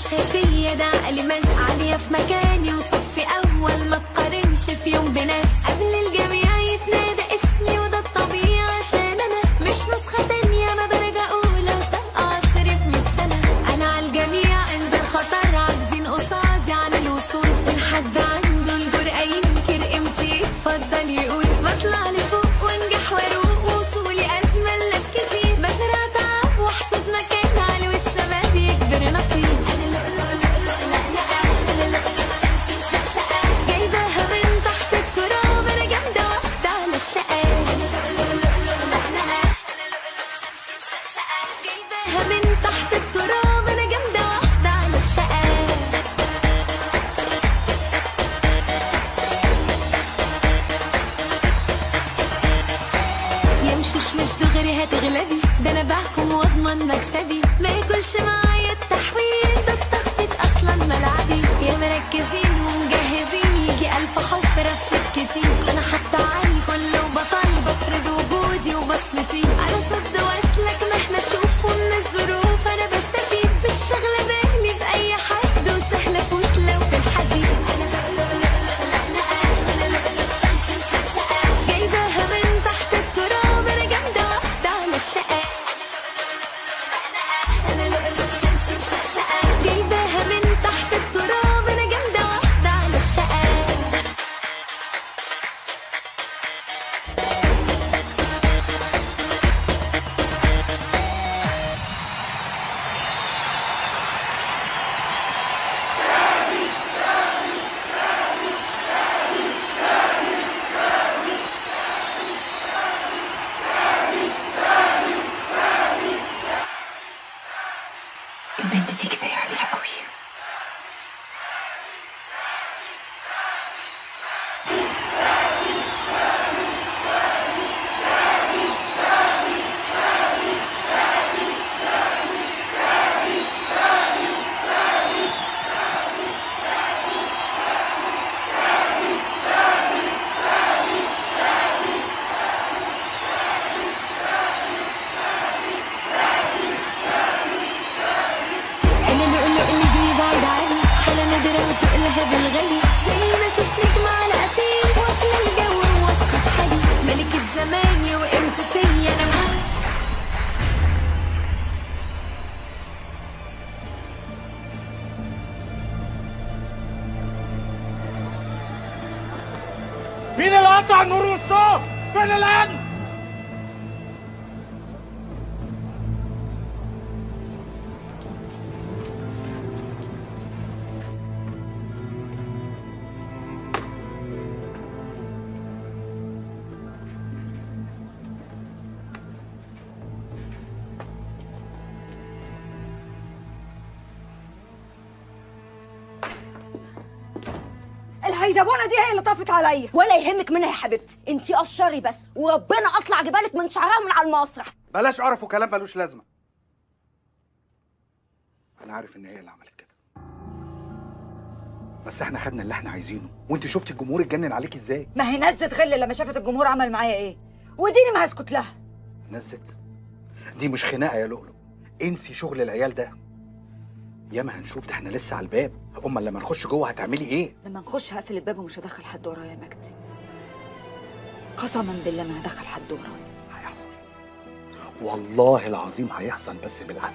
فيا ده عقلي مس عالية في مكاني وصفي أول ما تقارنش في يوم بناس قبل الجميع يتنادى اسمي وده الطبيعي عشان أنا مش نسخة تانية أنا درجة أولى وسابقة عصري ب 100 سنة. أنا عالجميع انزل خطر عاجزين قصادي عن الوصول من حد عنده الجرأة ينكر قيمتي يتفضل يقول بطلع لفوق وانجح واروق وصولي أزمة لناس كتير بزرع تعب واحصد مكان عالي والسما بيكبر نصيب. هتغلبي ده انا بحكم واضمن مكسبي ما ياكلش معايا التحويل ده التخطيط اصلا ملعبي يا مركزين ومجهزين يجي 1000 حفرة في سكتي انا حتى عالي كله بطل بفرض وجودي وبصمتي انا صد واسلك مهما اشوف ومن الظروف انا بستفيد بالشغل بالي باي حد وسهل افوت لو في الحديد. جايباها من تحت التراب انا جامده واحده على الشقه جايباها من تحت التراب انا جامده واحده على الشقه. البنت دي كفايه عليها قوي. بالغلي زي ما فيش نجم على قفيل واصله الجو ووصفة حالي ملكة زماني وقمت فيا انا. مين اللي قطع النور والصوت؟ فين الامن؟ الحيزبونه دي هي اللي طافت عليا. ولا يهمك منها يا حبيبتي، انتي قشري بس وربنا اطلع جبالك من شعرها من على المسرح. بلاش قرف وكلام ملوش لازمه. انا عارف ان هي اللي عملت كده، بس احنا خدنا اللي احنا عايزينه، وانت شفتي الجمهور اتجنن عليك ازاي. ما هي نزت غل لما شافت الجمهور عمل معايا ايه، وديني ما هسكت لها. نزت؟ دي مش خناقه يا لؤلؤ، انسي شغل العيال ده. ياما هنشوف، ده احنا لسه على الباب. امال لما نخش جوه هتعملي ايه؟ لما نخش هقفل الباب ومش هدخل حد ورايا يا مجدي. قسما بالله ما هدخل حد ورايا. هيحصل والله العظيم هيحصل، بس بالعقل.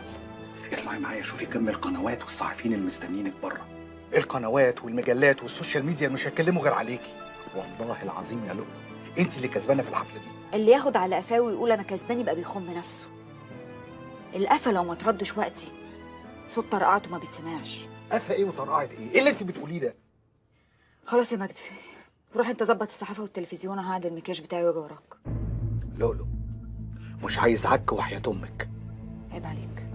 اطلعي معايا شوفي كم القنوات والصحفيين اللي مستنيينك بره. القنوات والمجلات والسوشيال ميديا مش هيتكلموا غير عليكي. والله العظيم يا لؤلؤ انت اللي كسبانه في الحفله دي. اللي ياخد على قفاه ويقول انا كسبان يبقى بيخم نفسه. القفا لو ما تردش وقتي صوت طرقعته ما بيتسمعش. قفا ايه وطرقعت ايه؟ ايه اللي انت بتقوليه ده؟ خلاص يا مجدي، روح انت ظبط الصحافه والتلفزيون، انا هعدل المكياج بتاعي واجي وراك. لؤلؤ مش عايز عك وحياة امك. عيب عليك.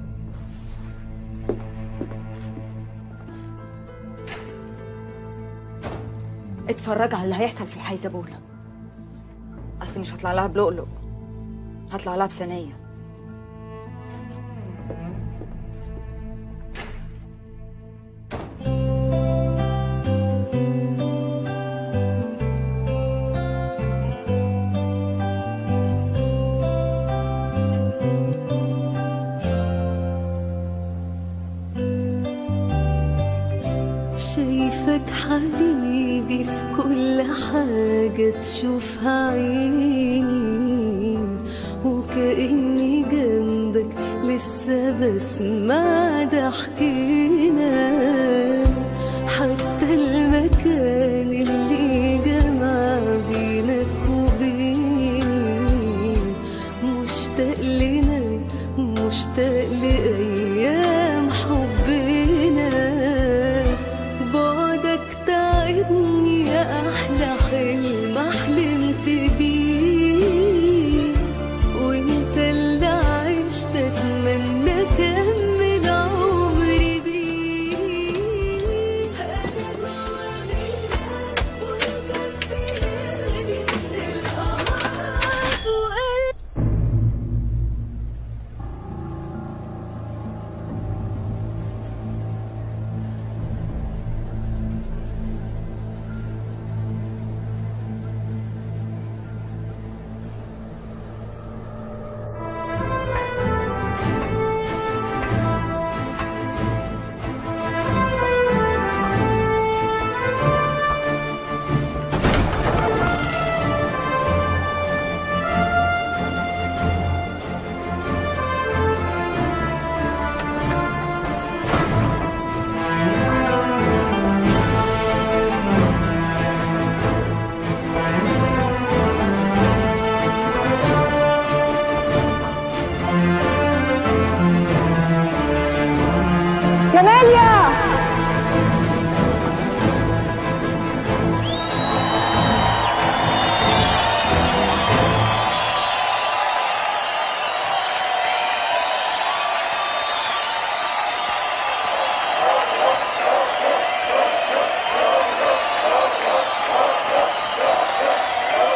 اتفرج على اللي هيحصل في الحيزبونه. اصل مش هطلع لها بلؤلؤ، هطلع لها بثانيه. شايفك حبيبي في كل حاجة تشوفها عيني، وكأني جنبك لسه بسمع ضحكنا، حتى المكان اللي جمع بينك وبيني مشتاق لنا، مشتاق لأيام حبنا. بعدك تعبني يا أحلى حلم حلمت بيه، وانت اللي عشت أتمنى أكمل عمري بيه. أنا بعملها ومكفياني من القمر وقلبي.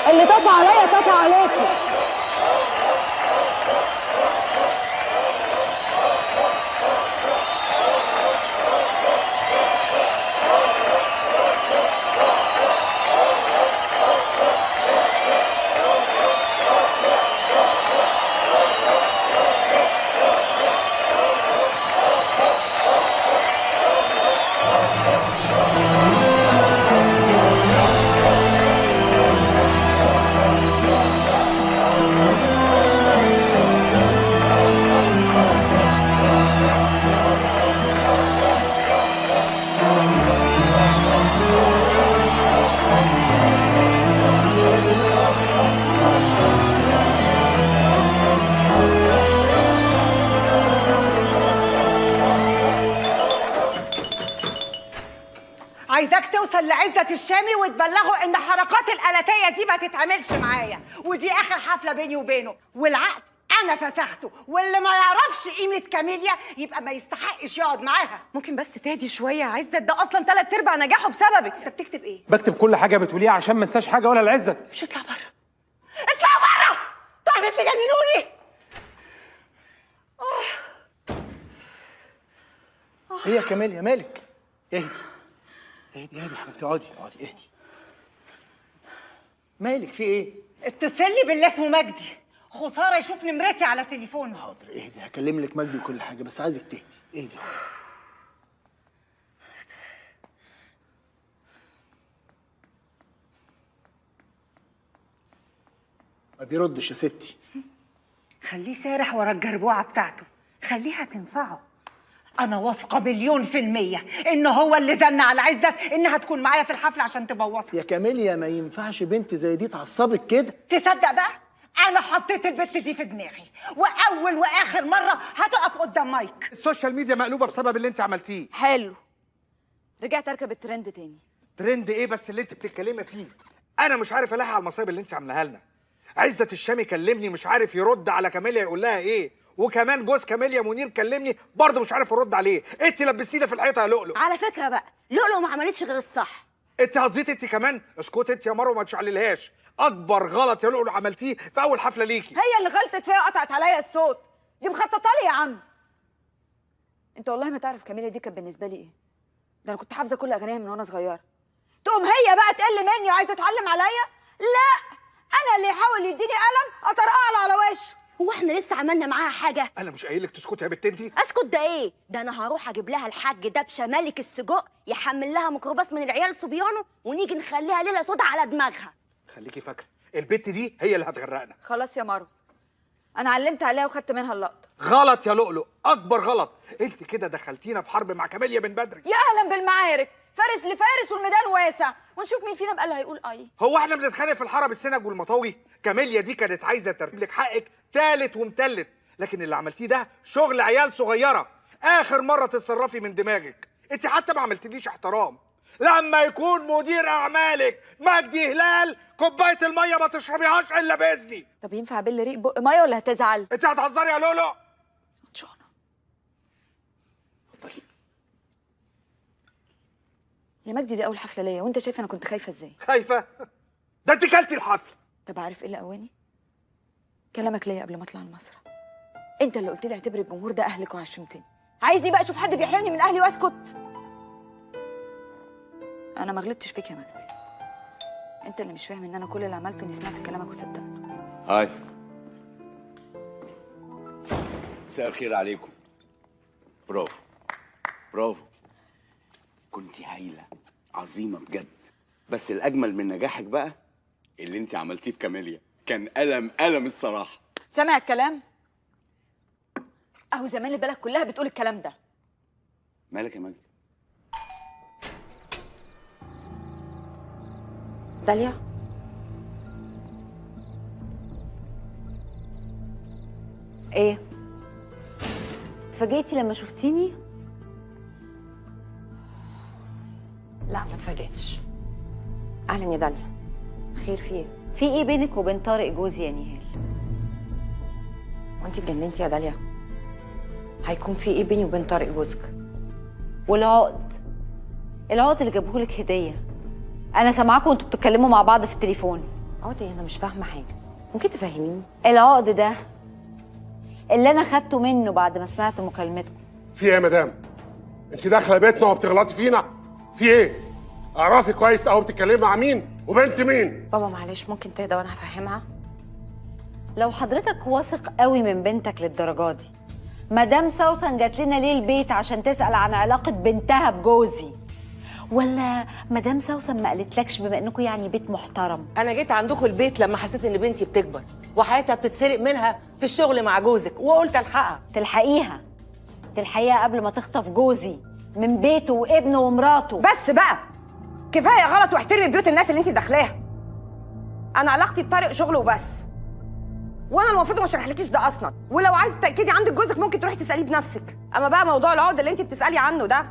اللي طفى عليا طفى عليكي. عايزاك توصل لعزة الشامي وتبلغه ان حركات الآلاتية دي ما تتعملش معايا، ودي اخر حفلة بيني وبينه، والعقد انا فسخته، واللي ما يعرفش قيمة كاميليا يبقى ما يستحقش يقعد معاها. ممكن بس تهدي شوية يا عزت؟ ده اصلا 3/4 نجاحه بسببك. انت بتكتب ايه؟ بكتب كل حاجه بتقوليها عشان ما انساش حاجه ولا لعزت. مش اطلع بره، اطلع بره، انتوا عايزين تجننوني. ايه يا كاميليا مالك؟ اهدي اهدي اهدي يا حبيبتي، اقعدي اقعدي اهدي. مالك في ايه؟ اتصل لي باللي اسمه مجدي، خساره يشوف نمرتي على تليفونه. حاضر اهدي، هكلم لك مجدي وكل حاجه، بس عايزك تهدي. اهدي خالص. ما بيردش يا ستي. خليه سارح ورا الجربوعه بتاعته، خليها تنفعه. انا واثقه 1,000,000% ان هو اللي زن على عزت انها تكون معايا في الحفله عشان تبوظها. يا كاميليا ما ينفعش بنت زي دي تعصبك كده. تصدق بقى انا حطيت البت دي في دماغي، واول واخر مره هتقف قدام مايك. السوشيال ميديا مقلوبه بسبب اللي انت عملتيه. حلو، رجعت اركب الترند تاني. ترند ايه بس اللي انت بتتكلمي فيه؟ انا مش عارف الاحق على المصايب اللي انت عاملاها لنا. عزت الشامي كلمني مش عارف يرد على كاميليا يقول لها ايه، وكمان جوز كاميليا منير كلمني برضه مش عارف ارد عليه. انت لبستينا في الحيطه يا لؤلؤ. على فكره بقى لؤلؤ ما عملتش غير الصح. انت هتزيط انت كمان. اسكت انت يا مروه ما تشعللهاش. اكبر غلط يا لؤلؤ عملتيه في اول حفله ليكي. هي اللي غلطت فيا وقطعت عليا الصوت، دي مخططه لي يا عم. انت والله ما تعرف كاميليا دي كانت بالنسبه لي ايه. ده انا كنت حافظه كل اغانيها من وانا صغيره. تقوم هي بقى تقل مني وعايزه تتعلم عليا؟ لا، انا اللي يحاول يديني قلم اطرقع له على وشه. هو احنا لسه عملنا معاها حاجه؟ انا مش قايل لك تسكتي يا بت انتي؟ اسكت ده ايه؟ ده انا هروح اجيب لها الحاج دبشه ملك السجق يحمل لها ميكروباص من العيال صبيانه ونيجي نخليها ليله سودا على دماغها. خليكي فاكره البت دي هي اللي هتغرقنا. خلاص يا مروه، انا علمت عليها وخدت منها اللقطه. غلط يا لؤلؤ، اكبر غلط. انت كده دخلتينا في حرب مع كاميليا من بدري. يا اهلا بالمعارك، فارس لفارس والميدان واسع، ونشوف مين فينا بقى اللي هيقول اي. هو احنا بنتخانق في الحرب السنج والمطاوي؟ كاميليا دي كانت عايزه ترتب لك حقك تالت ومتلت، لكن اللي عملتيه ده شغل عيال صغيره. اخر مره تتصرفي من دماغك، انت حتى ما عملتليش احترام. لما يكون مدير اعمالك مجدي هلال كوبايه الميه ما تشربيهاش الا باذني. طب ينفع بل ريق بق ميه ولا هتزعل؟ انت هتهزري يا لولو؟ عطشانه. اتفضلي. يا مجدي دي اول حفله ليا، وانت شايف انا كنت خايفه ازاي؟ خايفه؟ ده انت كلتي الحفل. طب عارف ايه اللي قواني؟ كلامك ليا قبل ما اطلع المسرح. انت اللي قلت لي اعتبر الجمهور ده اهلك وعشمتني. عايزني بقى اشوف حد بيحرمني من اهلي واسكت؟ انا ما غلطتش فيك يا مجدي. انت اللي مش فاهم ان انا كل اللي عملته اني سمعت كلامك وصدقته. هاي، مساء الخير عليكم. برافو برافو، كنتي هايله عظيمه بجد. بس الاجمل من نجاحك بقى اللي انت عملتيه في كاميليا، كان قلم الصراحه. سامع الكلام؟ اهو زمان البلد كلها بتقول الكلام ده. مالك يا مجدي؟ داليا، ايه اتفاجئتي لما شفتيني؟ لا ما اتفاجئتش. اهلا يا داليا، خير في ايه؟ في ايه بينك وبين طارق جوزي يا نهال؟ وانتي اتجننتي يا داليا؟ هيكون في ايه بيني وبين طارق جوزك؟ والعقد اللي جابهولك هديه، انا سامعاكم وانتوا بتتكلموا مع بعض في التليفون. عقد ايه؟ انا مش فاهمه حاجه، ممكن تفهميني؟ العقد ده اللي انا خدته منه بعد ما سمعت مكالمتكم. في ايه يا مدام؟ انت داخله بيتنا وبتغلطي فينا؟ في ايه؟ اعرفي كويس قوي بتتكلمي مع مين وبنت مين؟ بابا معلش ممكن تهدى وانا هفهمها؟ لو حضرتك واثق قوي من بنتك للدرجه دي، مدام سوسن جات لنا ليه البيت عشان تسال عن علاقه بنتها بجوزي؟ ولا مدام سوسن ما قالتلكش بما انكم يعني بيت محترم؟ انا جيت عندكم البيت لما حسيت ان بنتي بتكبر وحياتها بتتسرق منها في الشغل مع جوزك، وقلت الحقها. تلحقيها قبل ما تخطف جوزي من بيته وابنه ومراته. بس بقى كفايه غلط، واحترمي بيوت الناس اللي انت داخلاها. انا علاقتي بطارق شغل وبس، وانا المفروض ما اشرحلكيش ده اصلا. ولو عايزه تاكدي عندك جوزك ممكن تروحي تساليه بنفسك. اما بقى موضوع العقد اللي انت بتسالي عنه ده،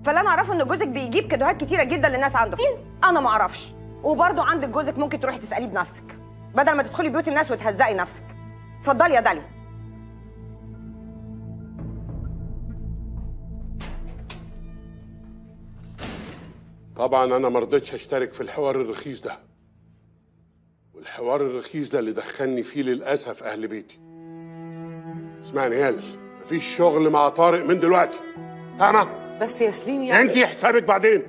فاللي انا اعرفه ان جوزك بيجيب كادوهات كتيره جدا للناس عنده. انا ما اعرفش. وبرضه عندك جوزك ممكن تروحي تساليه بنفسك بدل ما تدخلي بيوت الناس وتهزقي نفسك. اتفضلي يا داليا. طبعا انا ما رضيتش اشترك في الحوار الرخيص ده، والحوار الرخيص ده اللي دخلني فيه للاسف اهل بيتي. اسمعني يا هال، مفيش شغل مع طارق من دلوقتي، فاهمه؟ بس يا سليم يعني انت حسابك بعدين.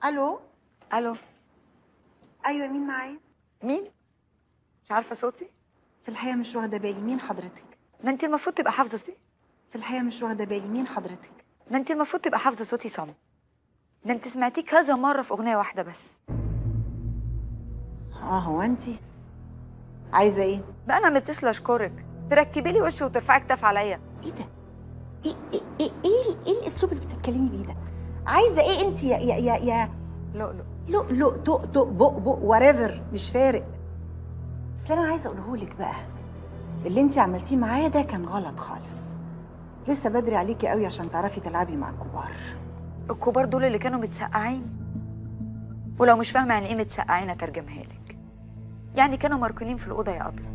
الو. الو. ايوه مين معايا؟ مين؟ مش عارفه صوتي؟ في الحقيقه مش واخده بالي، مين حضرتك؟ ده انت المفروض تبقى حافظه صوتي. في الحقيقه مش واخده بالي، مين حضرتك؟ ده انت المفروض تبقى حافظه صوتي صم. ده انت سمعتيه كذا مره في اغنيه واحده بس. هو انت عايزه ايه؟ بقى انا متصله اشكرك تركبي لي وشي وترفعي كتاف عليا. ايه ده؟ ايه الاسلوب اللي بتتكلمي بيه ده؟ عايزه ايه انت يا لؤلؤ طق بق وريفر، مش فارق. بس انا عايزه اقوله لك بقى، اللي انت عملتيه معايا ده كان غلط خالص. لسه بدري عليكي قوي عشان تعرفي تلعبي مع الكبار. الكبار دول اللي كانوا متسقعين، ولو مش فاهمه يعني ايه متسقعين اترجمها لك. يعني كانوا مركونين في الاوضه يا ابله،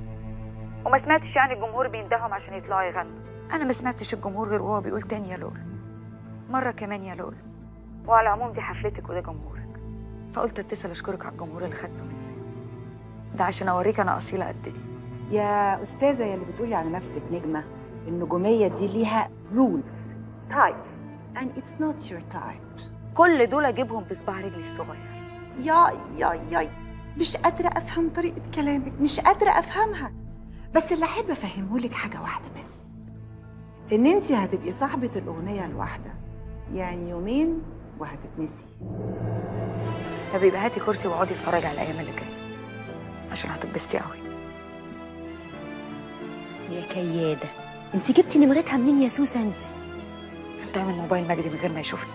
وما سمعتش يعني الجمهور بيندههم عشان يطلعوا يغنوا. انا ما سمعتش الجمهور غير وهو بيقول تاني يا لول، مره كمان يا لول. وعلى العموم دي حفلتك وده جمهورك، فقلت اتصل اشكرك على الجمهور اللي خدته مني، ده عشان اوريك انا اصيله قد ايه. يا استاذه يا اللي بتقولي على نفسك نجمه، النجوميه دي ليها رول تايب and it's not your type. كل دول اجيبهم بصباع رجلي الصغير. يا مش قادره افهم طريقه كلامك، مش قادره افهمها. بس اللي احب افهمهولك حاجه واحده بس، ان انت هتبقي صاحبه الاغنيه الواحده، يعني يومين وهتتنسي. طب يبقى هاتي كرسي واقعدي اتفرجي على الايام اللي جايه عشان هتتبسطي قوي. يا كياده، انت جبتي نمرتها منين يا سوسه انت؟ خدتها من موبايل مجدي من غير ما يشوفني.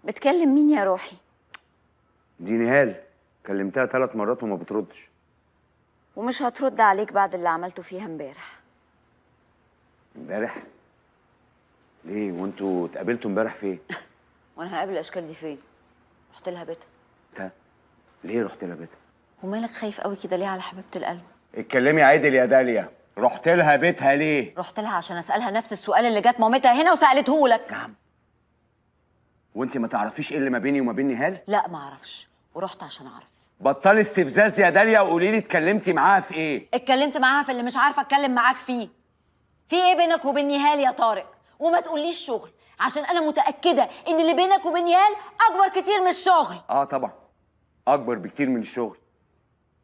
بتكلم مين يا روحي؟ دي نهال، كلمتها 3 مرات وما بتردش. ومش هترد عليك بعد اللي عملته فيها امبارح. امبارح؟ ليه؟ وانتوا اتقابلتوا امبارح فين؟ وانا هقابل الاشكال دي فين؟ رحت لها بيتها. ده ليه رحت لها بيتها؟ ومالك خايف قوي كده ليه على حبيبه القلب؟ اتكلمي عادل يا داليا، رحت لها بيتها ليه؟ رحت لها عشان اسالها نفس السؤال اللي جت مامتها هنا وسالته لك. نعم. وانت ما تعرفيش ايه اللي ما بيني وما بين نهال؟ لا ما اعرفش، ورحت عشان اعرف. بطلي استفزاز يا داليا وقولي لي اتكلمتي معاها في ايه؟ اتكلمت معاها في اللي مش عارفه اتكلم معاك فيه. في ايه بينك وبين نهال يا طارق؟ وما تقوليش شغل، عشان انا متاكده ان اللي بينك وبين نهال اكبر كتير من الشغل. طبعا اكبر بكتير من الشغل.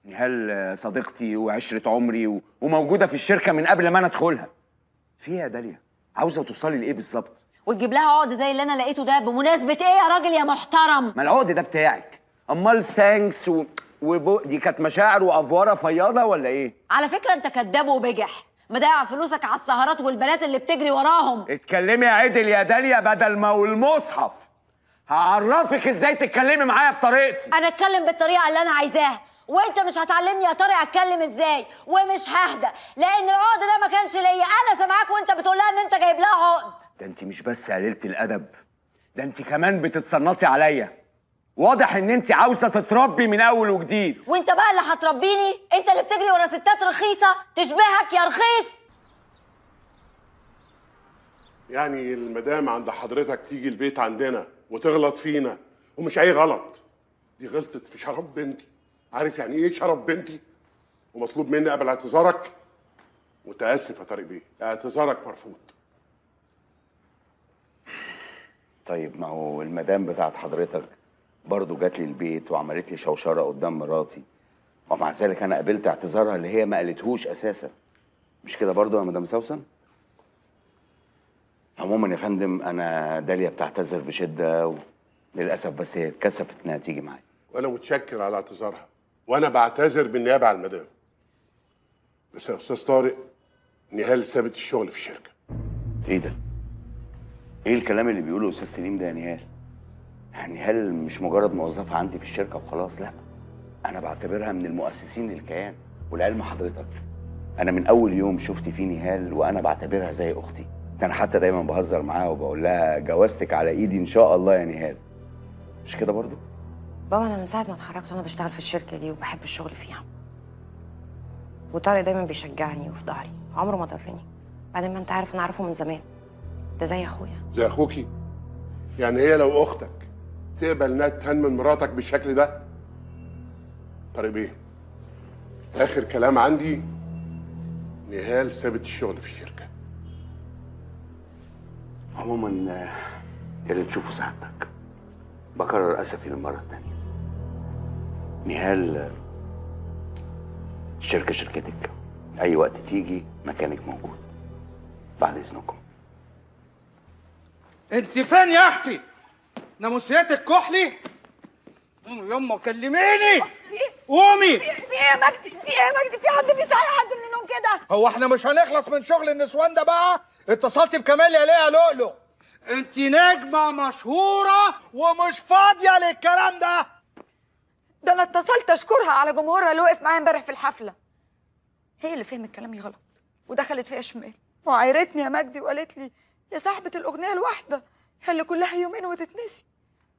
نهال صديقتي وعشره عمري وموجوده في الشركه من قبل ما انا ادخلها. في ايه يا داليا؟ عاوزه توصلي لايه بالظبط؟ وتجيب لها عقد زي اللي انا لقيته ده بمناسبه ايه يا راجل يا محترم؟ ما العقد ده بتاعك. امال ثانكس دي كانت مشاعر وافواره فياضه ولا ايه؟ على فكره انت كداب وبجح، مضيع فلوسك على السهرات والبنات اللي بتجري وراهم. اتكلمي عدل يا داليا بدل ما والمصحف. هعرفك ازاي تتكلمي معايا بطريقتي. انا اتكلم بالطريقه اللي انا عايزاها، وانت مش هتعلمني يا طارق اتكلم ازاي، ومش ههدى لان العقد ده ما كانش ليا. انا سامعاك وانت بتقول لها ان انت جايب لها عقد. ده انت مش بس قليله الادب، ده انت كمان بتتصنطي عليا. واضح ان انت عاوزه تتربي من اول وجديد. وانت بقى اللي هتربيني؟ انت اللي بتجري ورا ستات رخيصه تشبهك يا رخيص. يعني المدام عند حضرتك تيجي البيت عندنا وتغلط فينا، ومش اي غلط، دي غلطت في شرف بنتي. عارف يعني ايه شرف بنتي؟ ومطلوب مني قبل اعتذارك. متاسف يا طارق بيه، اعتذارك مرفوض. طيب ما هو المدام بتاعت حضرتك برضه جات لي البيت وعملت لي شوشره قدام مراتي، ومع ذلك انا قبلت اعتذارها اللي هي ما قالتهوش اساسا. مش كده برضه يا مدام سوسن؟ عموما يا فندم انا داليا بتعتذر بشده وللاسف بس هي اتكسفت انها تيجي معايا. وانا متشكر على اعتذارها، وانا بعتذر بالنيابه عن المدام. بس يا استاذ طارق، نهال سابت الشغل في الشركه. ايه ده؟ ايه الكلام اللي بيقوله استاذ سليم ده يا نهال؟ نهال مش مجرد موظفه عندي في الشركه وخلاص، لا، انا بعتبرها من المؤسسين للكيان. ولعلم حضرتك انا من اول يوم شفت فيه نهال وانا بعتبرها زي اختي. ده انا حتى دايما بهزر معاها وبقول لها جوازتك على ايدي ان شاء الله يا نهال. مش كده برضو؟ بابا انا من ساعه ما اتخرجت وانا بشتغل في الشركه دي وبحب الشغل فيها. وطارق دايما بيشجعني وفي ظهري، عمره ما ضرني. بعدين ما انت عارف انا عارفه من زمان، ده زي اخويا. زي اخوكي؟ يعني هي لو اختك تقبل انها تهان من مراتك بالشكل ده؟ طارق بيه، اخر كلام عندي، نهال سابت الشغل في الشركه. عموما يا ريت تشوفوا سعادتك. بكرر اسفي للمره الثانيه. نهال الشركه شركتك، اي وقت تيجي مكانك موجود. بعد اذنكم. انت فين يا اختي؟ ناموسيتك كحلي؟ يما كلميني. قومي. في ايه يا مجدي؟ في ايه يا مجدي؟ في حد بيصحي حد من النوم كده؟ هو احنا مش هنخلص من شغل النسوان ده بقى؟ اتصلتي بكماليا ليه يا لؤلؤ؟ انت نجمة مشهورة ومش فاضية للكلام ده. ده انا اتصلت اشكرها على جمهورها اللي وقف معايا امبارح في الحفله. هي اللي فهمت كلامي غلط ودخلت فيها شمال وعايرتني يا مجدي وقالت لي يا صاحبه الاغنيه الواحده هي اللي كلها يومين وتتنسي.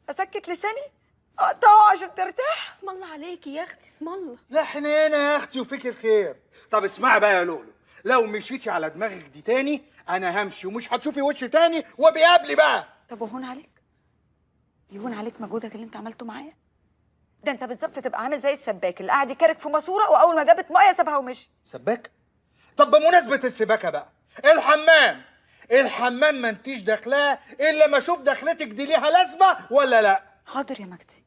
اسكت لساني اقطعه عشان ترتاح. اسم الله عليكي يا اختي، اسم الله. لا حنينة يا اختي وفيك الخير. طب اسمعي بقى يا لؤلؤ، لو مشيتي على دماغك دي تاني انا همشي ومش هتشوفي وش تاني وبيقابلي بقى. طب وهون عليك؟ يهون عليك مجهودك اللي انت عملته معايا؟ ده انت بالظبط تبقى عامل زي السباك اللي قاعد يكرك في ماسوره واول ما جابت ميه سابها ومشي. سباك؟ طب بمناسبة السباكة بقى، الحمام ما انتيش داخلاه الا ما اشوف دخلتك دي ليها لازمة ولا لا؟ حاضر يا مجدي،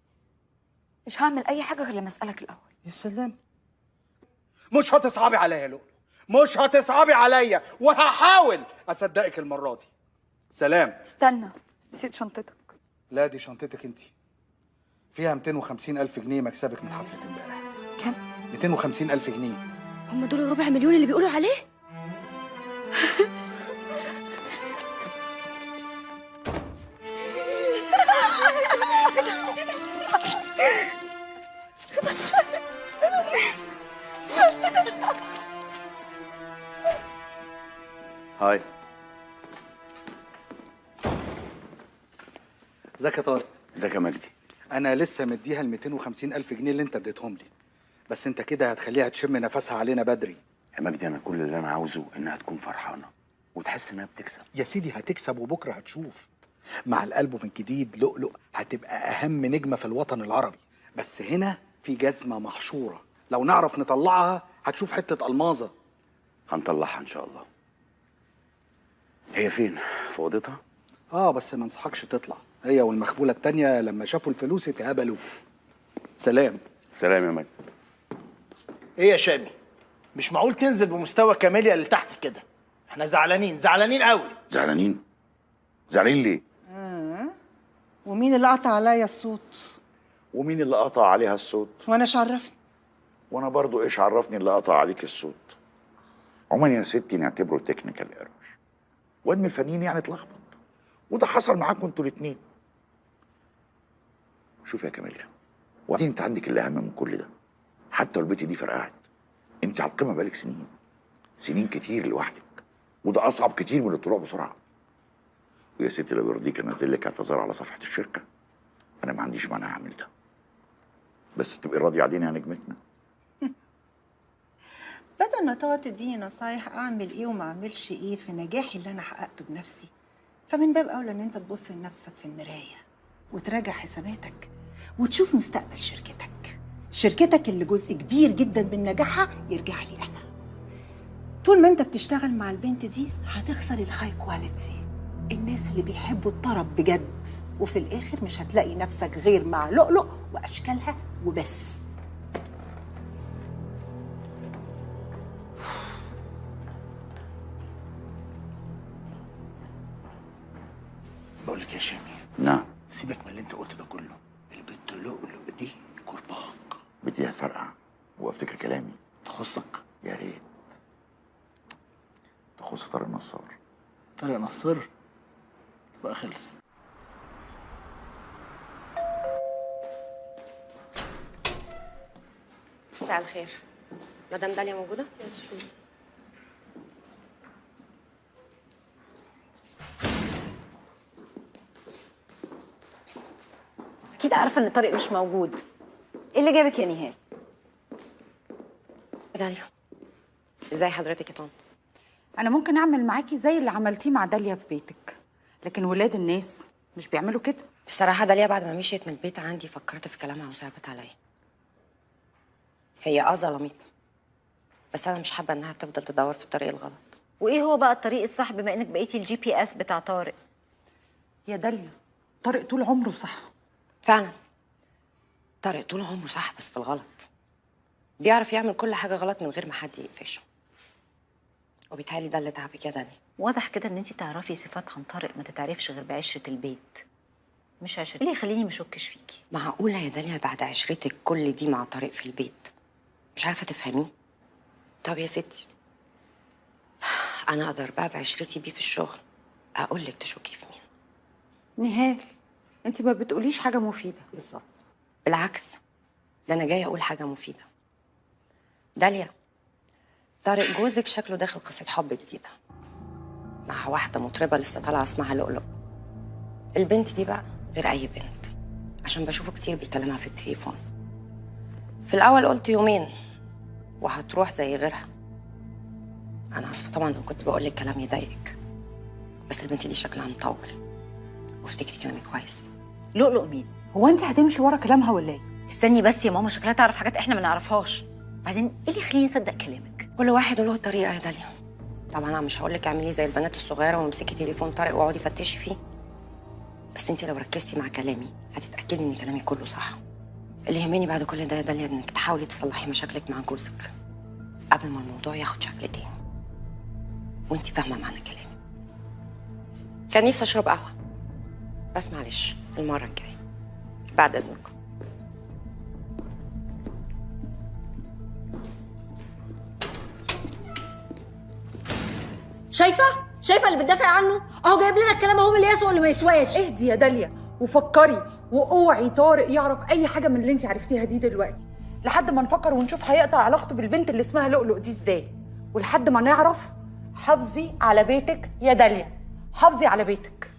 مش هعمل اي حاجه غير لما اسالك الاول. يا سلام، مش هتصعبي عليا يا لؤلؤ، مش هتصعبي عليا وهحاول اصدقك المرة دي. سلام. استنى، نسيت شنطتك. لا دي شنطتك انت، فيها 250,000 جنيه مكسبك من حفلة امبارح. كم؟ 250,000 جنيه. هم دول الربع مليون اللي بيقولوا عليه؟ هاي. ازيك يا طارق؟ ازيك يا مجدي؟ انا لسه مديها ال 250,000 جنيه اللي انت اديتهم لي، بس انت كده هتخليها تشم نفسها علينا بدري. يا مجدي انا كل اللي انا عاوزه انها تكون فرحانه وتحس انها بتكسب. يا سيدي هتكسب وبكره هتشوف. مع الالبوم الجديد لؤلؤ هتبقى اهم نجمه في الوطن العربي، بس هنا في جزمه محشوره لو نعرف نطلعها هتشوف حته الماظه. هنطلعها ان شاء الله. هي فين؟ في اوضتها؟ بس ما انصحكش تطلع، هي والمخبوله التانيه لما شافوا الفلوس اتهبلوا. سلام. سلام يا مجدي. ايه يا شامي؟ مش معقول تنزل بمستوى كاميليا اللي تحت كده. احنا زعلانين قوي. زعلانين ليه؟ ومين اللي قطع عليا الصوت؟ ومين اللي قطع عليها الصوت؟ وانا ايش عرفني؟ وانا برضو ايش عرفني اللي قطع عليك الصوت؟ عموما يا ستي نعتبره تكنيكال ايرور. واد من الفنيين يعني اتلخبط، وده حصل معاكم انتوا الاتنين. شوف يا كاميليا، وبعدين انت عندك اللي اهم من كل ده. حتى البيت دي فرقعت، انت على القمه بقالك سنين كتير لوحدك، وده اصعب كتير من الطلوع بسرعه. ويا ستي لو يرضيك انزل لك اعتذار على صفحه الشركه، انا ما عنديش مانع اعمل ده، بس تبقي راضيه علينا يا نجمتنا. بدل ما تقعد تديني نصايح اعمل ايه وما اعملش ايه في نجاحي اللي انا حققته بنفسي، فمن باب اولى ان انت تبص لنفسك في المرايه وتراجع حساباتك وتشوف مستقبل شركتك اللي جزء كبير جدا من نجاحها يرجع لي انا. طول ما انت بتشتغل مع البنت دي هتخسر الهاي كواليتي، الناس اللي بيحبوا الطرب بجد، وفي الاخر مش هتلاقي نفسك غير مع لؤلؤ واشكالها وبس. بقول لك يا شامي، نعم. سيبك من اللي انت قلته ده كله. البنت لؤلؤ دي كرباك، بدي هتفرقع وافتكر كلامي. تخصك؟ يا ريت تخص طارق نصار. طارق نصار بقى خلص. مساء الخير، مدام داليا موجودة؟ اكيد عارفه ان طارق مش موجود. ايه اللي جابك يا نهال؟ داليا، ازاي حضرتك يا طنط؟ انا ممكن اعمل معاكي زي اللي عملتيه مع داليا في بيتك، لكن ولاد الناس مش بيعملوا كده. بصراحة داليا بعد ما مشيت من البيت عندي فكرت في كلامها وصعبت عليا. هي ظلمتني، بس انا مش حابة انها تفضل تدور في الطريق الغلط. وايه هو بقى الطريق الصح بما انك بقيتي الGPS بتاع طارق؟ يا داليا، طارق طول عمره صح. فعلا طارق طول عمره صح، بس في الغلط. بيعرف يعمل كل حاجة غلط من غير ما حد يقفشه، وبيتهيألي ده اللي تعبك يا داليا. واضح كده ان انت تعرفي صفات عن طارق ما تتعرفش غير بعشرة البيت، مش عشرة. ايه اللي يخليني ما اشكش فيكي؟ معقولة يا داليا بعد عشرتك كل دي مع طارق في البيت مش عارفة تفهميه؟ طب يا ستي، أنا أقدر بقى بعشرتي بيه في الشغل أقول لك تشكي في مين. نهال، انت ما بتقوليش حاجه مفيده بالظبط. بالعكس، ده انا جايه اقول حاجه مفيده. داليا، طارق جوزك شكله داخل قصه حب جديده مع واحده مطربه لسه طالعه اسمها لؤلؤ. البنت دي بقى غير اي بنت، عشان بشوفه كتير بيكلمها في التليفون. في الاول قلت يومين وهتروح زي غيرها. انا اسفه طبعا لو كنت بقول لك كلام يضايقك، بس البنت دي شكلها مطول، وافتكري كلامي كويس. لؤلؤ مين؟ هو انت هتمشي ورا كلامها ولا ايه؟ استني بس يا ماما، شكلها تعرف حاجات احنا ما نعرفهاش. بعدين ايه اللي يخليني اصدق كلامك؟ كل واحد له طريقه يا داليا. طبعا انا مش هقول لك اعملي زي البنات الصغيره وامسكي تليفون طارق واقعدي فتشي فيه، بس انت لو ركزتي مع كلامي هتتاكدي ان كلامي كله صح. اللي يهمني بعد كل ده يا داليا انك تحاولي تصلحي مشاكلك مع جوزك قبل ما الموضوع ياخد شكل تاني، وانت فاهمه معنى كلامي. كان نفسي اشرب قهوه، بس معلش المره الجايه. بعد اذنكم. شايفه اللي بتدافع عنه اهو جايب لنا الكلام اهو، اللي يسوى واللي ما يسواش. اهدي يا داليا وفكري، واوعي طارق يعرف اي حاجه من اللي انت عرفتيها دي دلوقتي، لحد ما نفكر ونشوف هيقطع علاقته بالبنت اللي اسمها لؤلؤ دي ازاي، ولحد ما نعرف. حافظي على بيتك يا داليا، حافظي على بيتك.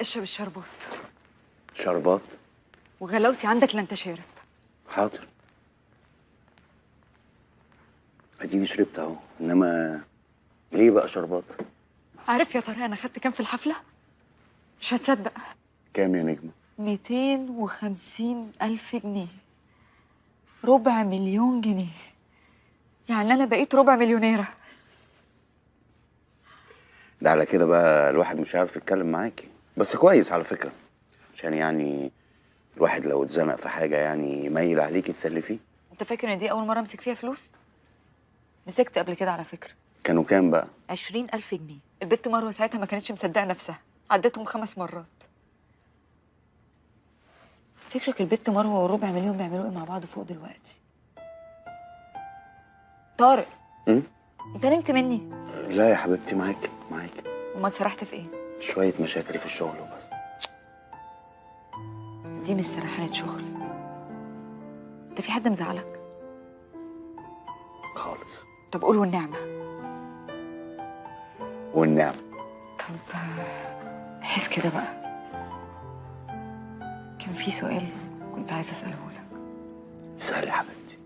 اشرب الشربات، شربات؟ وغلاوتي عندك لا انت شارب. حاضر، اديني شربت اهو، انما ليه بقى شربات؟ عارف يا طارق انا خدت كام في الحفله؟ مش هتصدق. كام يا نجمه؟ 250,000 جنيه، 250,000 جنيه. يعني انا بقيت ربع مليونيره. ده على كده بقى الواحد مش عارف يتكلم معاكي، بس كويس على فكره، عشان يعني الواحد لو اتزنق في حاجه يعني يميل عليكي تسلفيه. انت فاكر ان دي اول مره امسك فيها فلوس؟ مسكت قبل كده على فكره. كانوا كام بقى؟ 20,000 جنيه. البت مروه ساعتها ما كانتش مصدقه نفسها، عدتهم 5 مرات. فكرك البت مروه والربع مليون بيعملوا ايه مع بعض فوق دلوقتي؟ طارق، انت نمت مني؟ لا يا حبيبتي، معاكي. امال سرحت في ايه؟ شويه مشاكل في الشغل وبس. دي مش سرحانه شغل. انت في حد مزعلك؟ خالص. طب قول والنعمه. والنعمه. طب حس كده بقى، كان في سؤال كنت عايزه اساله لك. اسالي يا حبيبتي.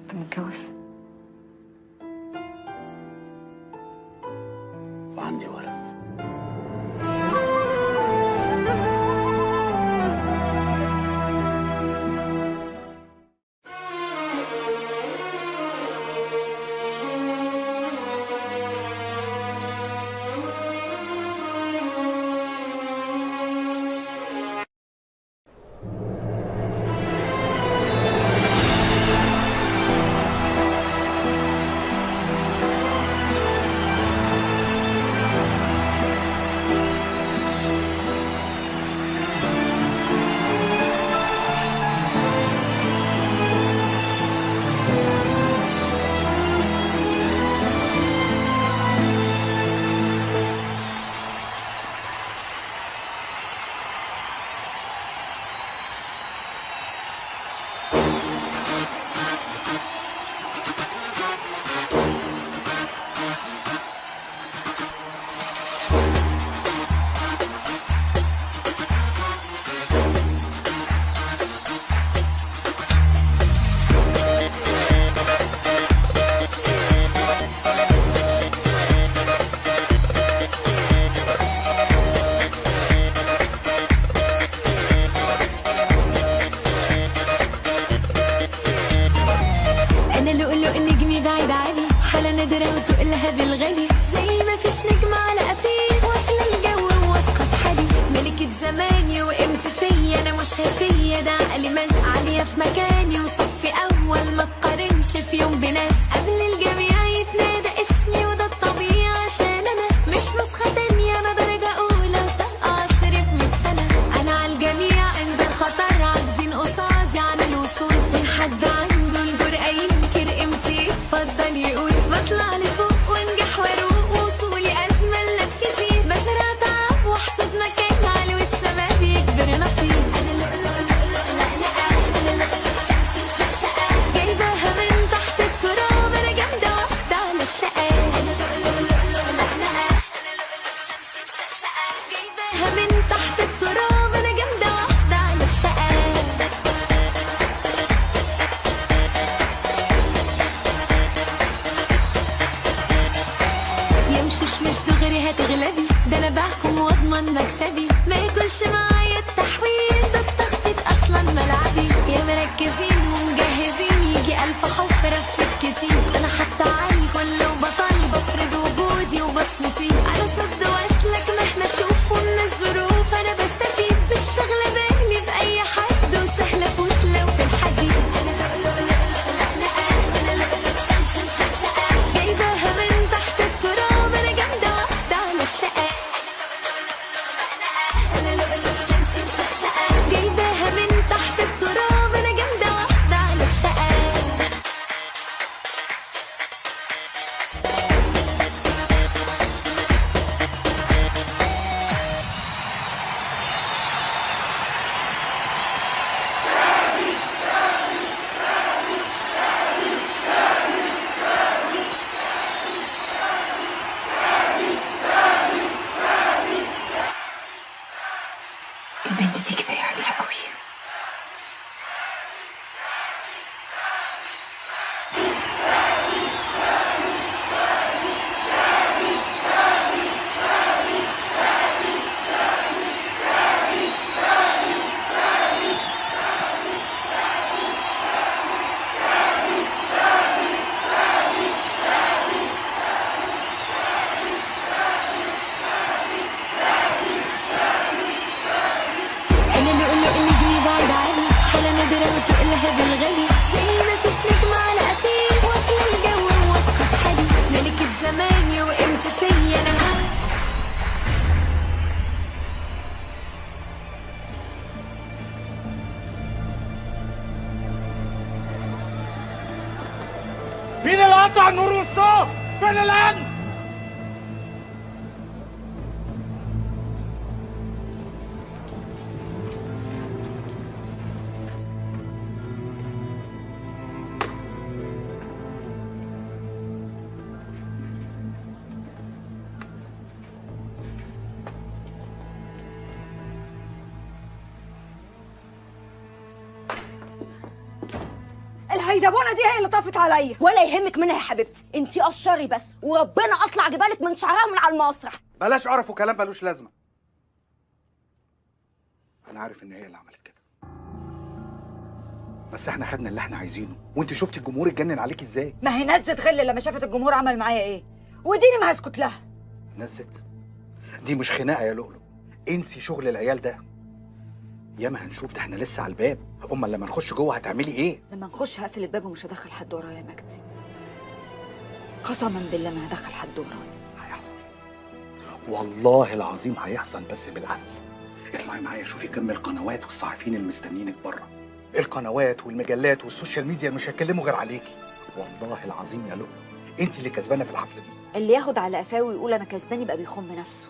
انت متجوز؟ وعندي ولد. بالغالي زي ما فيش نجم على قفيش، واكله الجو وواثقه في حالي، ملكة زماني وقمت فيا، انا مش هفيا، ده عقلي ماس عاليه في مكاني، وصفي اول ما تقارنش في يوم بناس، قبل الجميع يتنادى اسمي قطع النور والصوت، فين الامن؟ الهيزبونه دي هي اللي طافت عليا. ولا يهمك منها يا حبيبتي، انتي قشري بس وربنا اطلع جبالك من شعرها من على المسرح. بلاش قرف وكلام ملوش لازمه. انا عارف ان هي اللي عملت كده، بس احنا خدنا اللي احنا عايزينه، وانت شفتي الجمهور اتجنن عليك ازاي. ما هي نزت غل لما شافت الجمهور عمل معايا ايه، وديني ما هسكت لها. نزت؟ دي مش خناقه يا لؤلؤ، انسي شغل العيال ده. ياما هنشوف، ده احنا لسه على الباب. امال لما نخش جوه هتعملي ايه؟ لما نخش هقفل الباب ومش هدخل حد ورايا يا مجدي. قسما بالله ما هدخل حد ورايا. هيحصل والله العظيم هيحصل، بس بالعقل. اطلعي معايا شوفي كم القنوات والصحفيين اللي مستنيينك بره. القنوات والمجلات والسوشيال ميديا مش هيتكلموا غير عليكي. والله العظيم يا لؤلؤ انت اللي كسبانه في الحفله دي. اللي ياخد على قفاه ويقول انا كسبان يبقى بيخم نفسه.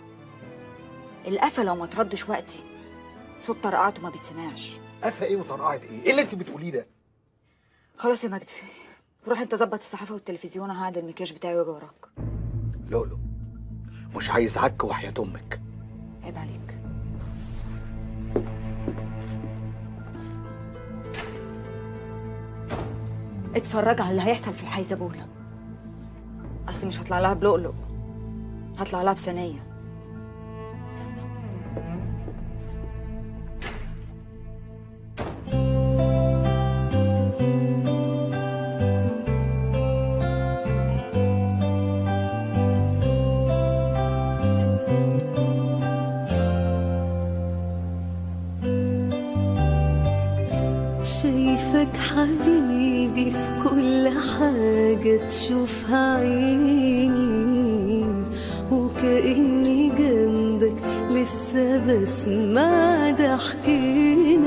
القفا لو ما تردش وقتي صوت طرقعته ما بيتسمعش. قفا ايه وطرقعت ايه؟ ايه اللي انت بتقوليه ده؟ خلاص يا مجدي، روح انت ظبط الصحافه والتلفزيون، هعدل المكياج بتاعي واجي وراك. لؤلؤ مش عايز عك وحياة امك. عيب عليك. اتفرج على اللي هيحصل في الحيزبونه. اصل مش هطلع لها بلؤلؤ، هطلع لها بثانيه. شايفك حبيبي في كل حاجة تشوفها عيني، وكأني جنبك لسه بسمع ضحكني.